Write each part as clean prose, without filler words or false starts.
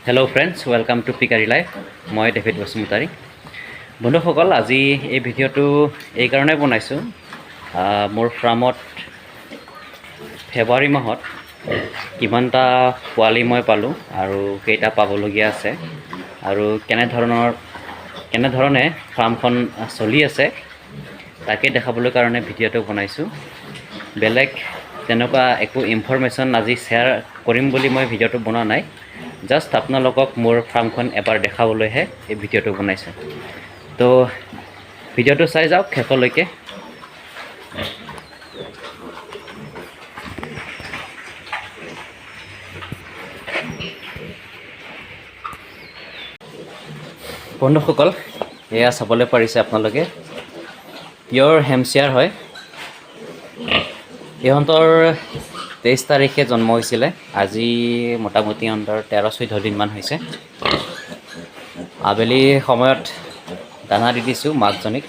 Hello friends, welcome to piggery life. মই DAVID BASUMATARY. বন্ধুসকল আজি এই ভিডিঅ'টো এই কাৰণে বনাইছোঁ মোৰ ফাৰ্মত ফেব্ৰুৱাৰী মাহত কিমানটা পোৱালি মই পালোঁ আৰু কেইটা পাবলগীয়া আছে আৰু কেনেধৰণে ফাৰ্মখন চলি আছে তাকে দেখাবলৈ কাৰণে ভিডিঅ'টো বনাইছোঁ। বেলেগ তেনেকুৱা একো ইনফৰমেশ্যন আজি শ্বেয়াৰ কৰিম বুলি মই ভিডিঅ'টো বনোৱা নাই। জাষ্ট আপোনালোকক মোৰ ফাৰ্মখন এবাৰ দেখাবলৈহে এই ভিডিঅ'টো বনাইছোঁ। তো ভিডিঅ'টো চাই যাওক শেষলৈকে। বন্ধুসকল এয়া চাবলৈ পাৰিছে আপোনালোকে পিয়ৰ হেমশ্বেয়াৰ হয়। ইহঁতৰ 23 তাৰিখে জন্ম হৈছিলে। আজি মোটামুটি ইহঁতৰ 13-14 দিনমান হৈছে। আবেলি সময়ত দানা দি দিছোঁ মাকজনীক,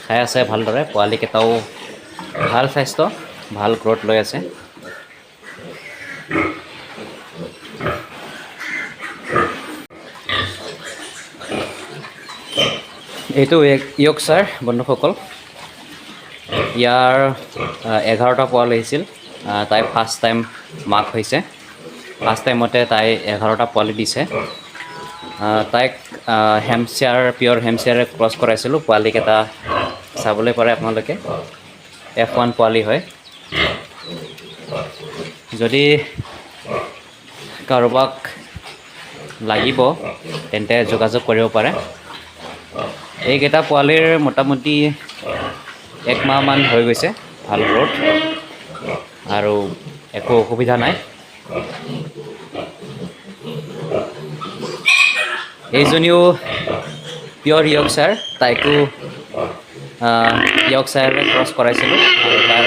খাই আছে ভালদৰে। পোৱালিকেইটাও ভাল স্বাস্থ্য, ভাল গ্ৰথ লৈ আছে। এইটো য়ৰ্কশ্বায়াৰ বন্ধুসকল। ইয়াৰ 11টা পোৱালি আহিছিল। তাই ফাৰ্ষ্ট টাইম মাক হৈছে। ফাৰ্ষ্ট টাইমতে তাই 11টা পোৱালি দিছে। তাইক পিয়ৰ হেমশ্বেয়াৰে ক্ৰছ কৰাইছিলোঁ। পোৱালিকেইটা চাবলৈ পাৰে আপোনালোকে, F1 পোৱালি হয়। যদি কাৰোবাক লাগিব তেন্তে যোগাযোগ কৰিব পাৰে। এইকেইটা পোৱালিৰ মোটামুটি 1 মাহমান হৈ গৈছে, ভাল গ্ৰথ আৰু একো অসুবিধা নাই। এইজনীও পিয়ৰ য়ৰ্কশ্বায়াৰ, তাইকো য়ৰ্কশ্বায়াৰে ক্ৰছ কৰাইছিলোঁ আৰু তাৰ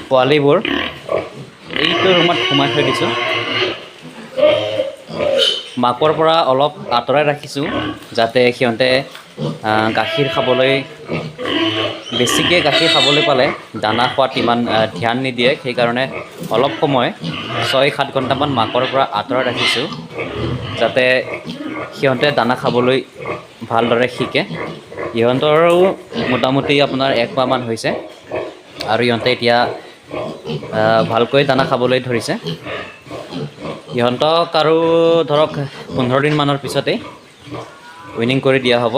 পোৱালিবোৰ এইটো ৰুমত সোমাই থৈ দিছোঁ। মাকৰ পৰা অলপ আঁতৰাই ৰাখিছোঁ যাতে সিহঁতে গাখীৰ খাবলৈ, বেছিকৈ গাখীৰ খাবলৈ পালে দানা খোৱাত ইমান ধ্যান নিদিয়ে। সেইকাৰণে অলপ সময় 6-7 ঘণ্টামান মাকৰ পৰা আঁতৰাই ৰাখিছোঁ যাতে সিহঁতে দানা খাবলৈ ভালদৰে শিকে। ইহঁতৰো মোটামুটি আপোনাৰ 1 মাহমান হৈছে আৰু ইহঁতে এতিয়া ভালকৈ দানা খাবলৈ ধৰিছে। ইহঁতক আৰু ধৰক 15 দিনমানৰ পিছতেই উইনিং কৰি দিয়া হ'ব।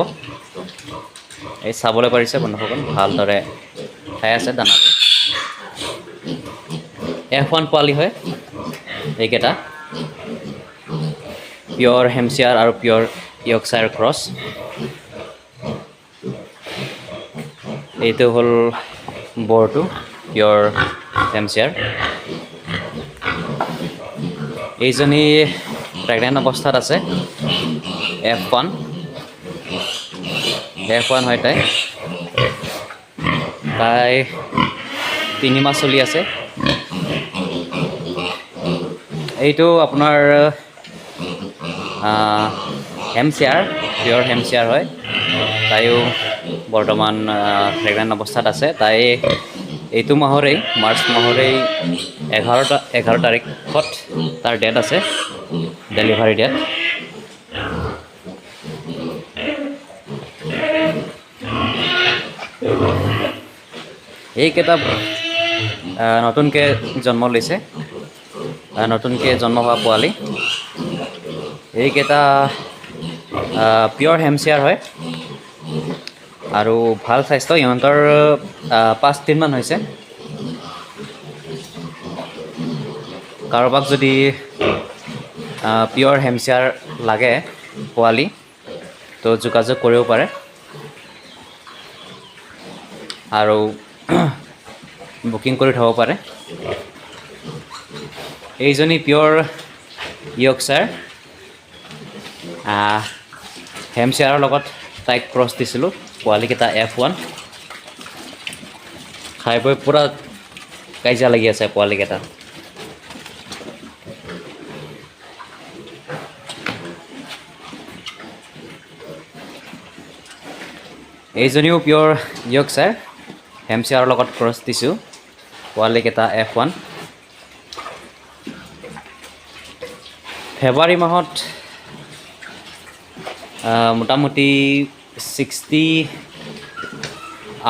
এই চাবলৈ পাৰিছে বন্ধুসকল, ভালদৰে খাই আছে দানাবোৰ। F1 পোৱালি হয় এইকেইটা, পিয়ৰ হেমশ্বেয়াৰ আৰু পিয়ৰ য়ৰ্কশ্বায়াৰ ক্ৰছ। এইটো হ'ল বৰটো, পিয়ৰ হেমশ্বেয়াৰ। এইজনী প্ৰেগনেণ্ট অৱস্থাত আছে, F1 হয় তাই। তাই 3 মাহ চলি আছে। এইটো আপোনাৰ হেমশ্বেয়াৰ, পিয়ৰ হেমশ্বেয়াৰ হয়। তাইও বৰ্তমান প্ৰেগনেণ্ট অৱস্থাত আছে। তাই এইটো মাহৰেই, মাৰ্চ মাহৰেই 11 তাৰিখত তাৰ ডেট আছে, ডেলিভাৰী ডেট। এইকেইটা নতুনকৈ জন্ম লৈছে, নতুনকৈ জন্ম হোৱা পোৱালি। এইকেইটা পিয়ৰ হেমশ্বেয়াৰ হয় আৰু ভাল স্বাস্থ্য। ইহঁতৰ 5 দিনমান হৈছে। কাৰোবাক যদি পিয়ৰ হেমশ্বেয়াৰ লাগে পোৱালি তো যোগাযোগ কৰিব পাৰে আৰু বুকিং কৰি থ'ব পাৰে। এইজনী পিয়ৰ য়ৰ্কশ্বায়াৰ, হেমশ্বেয়াৰৰ লগত তাইক ক্ৰছ দিছিলোঁ। পোৱালিকেইটা F1, খাই বৈ পূৰা কাজিয়া লাগি আছে পোৱালিকেইটা। এইজনীও পিয়ৰ য়ৰ্কশ্বায়াৰ, হেমশ্বেয়াৰৰ লগত ক্ৰছ দিছোঁ। পোৱালিকেইটা F1। ফেব্ৰুৱাৰী মাহত মোটামুটি 60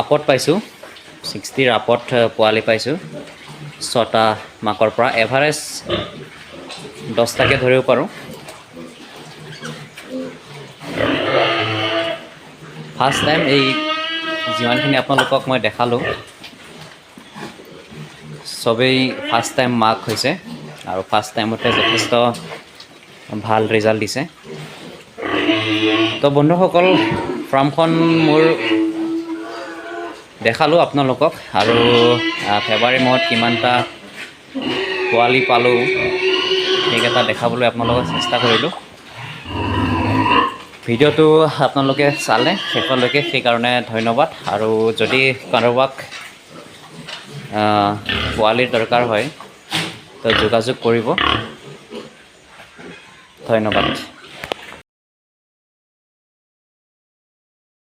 আপত পাইছোঁ, 60ৰ আপত পোৱালি পাইছোঁ 6টা মাকৰ পৰা। এভাৰেজ 10টাকৈ ধৰিব পাৰোঁ। ফাৰ্ষ্ট টাইম এই যিমানখিনি আপোনালোকক মই দেখালোঁ চবেই ফাৰ্ষ্ট টাইম মাক হৈছে আৰু ফাৰ্ষ্ট টাইমতে যথেষ্ট ভাল ৰিজাল্ট দিছে। তো বন্ধুসকল, ফাৰ্মখন মোৰ দেখালোঁ আপোনালোকক আৰু ফেব্ৰুৱাৰী মাহত কিমানটা পোৱালি পালোঁ সেইকেইটা দেখাবলৈ আপোনালোকক চেষ্টা কৰিলোঁ। ভিডিঅ'টো আপোনালোকে চালে শেষলৈকে, সেইকাৰণে ধন্যবাদ। আৰু যদি কাৰোবাক পোৱালিৰ দৰকাৰ হয় তো যোগাযোগ কৰিব। ধন্যবাদ।